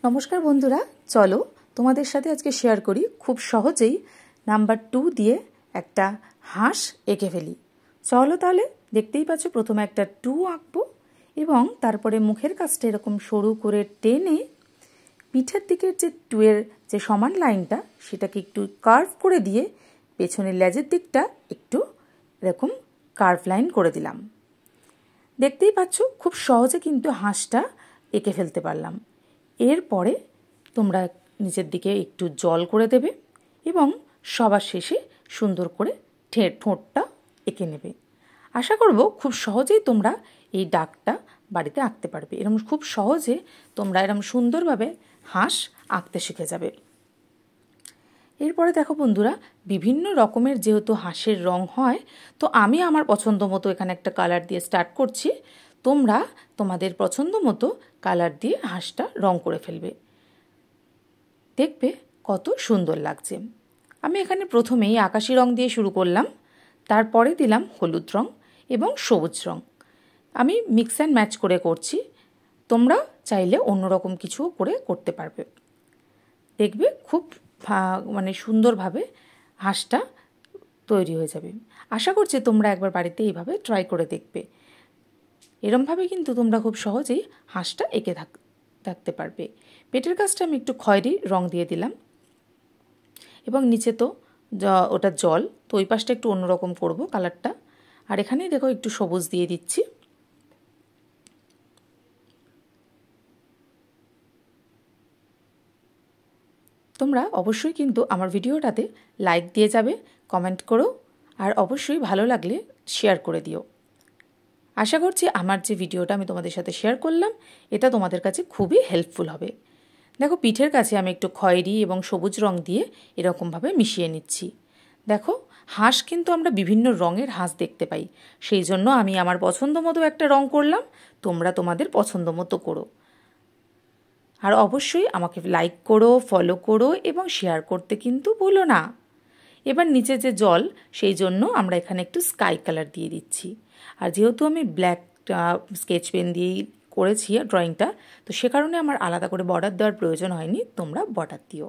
নমস্কার বন্ধুরা, চলো তোমাদের সাথে আজকে শেয়ার করি খুব সহজেই নাম্বার 2 দিয়ে একটা হাঁস এঁকে ফেলি। চলো তাহলে, দেখতেই পাচ্ছ প্রথমে একটা 2 আঁকবো এবং তারপরে মুখের কাছটা এরকম সরু করে টেনে পিঠের দিকের যে 2 এর যে সমান লাইনটা সেটাকে একটু কার্ভ করে দিয়ে পেছনের লেজের দিকটা একটু এরকম কার্ভ লাইন করে দিলাম। দেখতেই পাচ্ছ খুব সহজে কিন্তু হাঁসটা এঁকে ফেলতে পারলাম। এরপরে তোমরা নিচের দিকে একটু জল করে দেবে এবং সবার শেষে সুন্দর করে ঠোঁটটা এঁকে নেবে। আশা করব খুব সহজেই তোমরা এই দাগটা বাড়িতে আঁকতে পারবে। এরকম খুব সহজে তোমরা এরকম সুন্দরভাবে হাঁস আঁকতে শিখে যাবে। এরপরে দেখো বন্ধুরা, বিভিন্ন রকমের যেহেতু হাঁসের রং হয়, তো আমি আমার পছন্দ মতো এখানে একটা কালার দিয়ে স্টার্ট করছি। তোমরা তোমাদের পছন্দ মতো কালার দিয়ে হাঁসটা রং করে ফেলবে, দেখবে কত সুন্দর লাগছে। আমি এখানে প্রথমেই আকাশি রং দিয়ে শুরু করলাম, তারপরে দিলাম হলুদ রং এবং সবুজ রং। আমি মিক্স অ্যান্ড ম্যাচ করে করছি, তোমরা চাইলে অন্যরকম কিছু করে করতে পারবে। দেখবে খুব সুন্দরভাবে হাঁসটা তৈরি হয়ে যাবে। আশা করছি তোমরা একবার বাড়িতে এইভাবে ট্রাই করে দেখবে। এরমভাবে কিন্তু তোমরা খুব সহজেই হাঁসটা এঁকে থাকতে পারবে। পেটের কাছটা আমি একটু খয়েরি রং দিয়ে দিলাম এবং নিচে তো ওটা জল, তো ওই পাশটা একটু অন্যরকম করব কালারটা। আর এখানেই দেখো একটু সবুজ দিয়ে দিচ্ছি। তোমরা অবশ্যই কিন্তু আমার ভিডিওটাতে লাইক দিয়ে যাবে, কমেন্ট করো, আর অবশ্যই ভালো লাগলে শেয়ার করে দিও। আশা করছি আমার যে ভিডিওটা আমি তোমাদের সাথে শেয়ার করলাম এটা তোমাদের কাছে খুবই হেল্পফুল হবে। দেখো পিঠের কাছে আমি একটু খয়েরি এবং সবুজ রং দিয়ে এরকমভাবে মিশিয়ে নিচ্ছি। দেখো হাঁস কিন্তু আমরা বিভিন্ন রঙের হাঁস দেখতে পাই, সেই জন্য আমি আমার পছন্দ মতো একটা রং করলাম, তোমরা তোমাদের পছন্দ মতো করো। আর অবশ্যই আমাকে লাইক করো, ফলো করো এবং শেয়ার করতে কিন্তু ভুলো না। এবার নিচে যে জল, সেই জন্য আমরা এখানে একটু স্কাই কালার দিয়ে দিচ্ছি। আর যেহেতু আমি ব্ল্যাক স্কেচ পেন দিয়েই করেছি ড্রয়িংটা, তো সে কারণে আমার আলাদা করে বর্ডার দেওয়ার প্রয়োজন হয়নি, তোমরা বর্ডার দিও।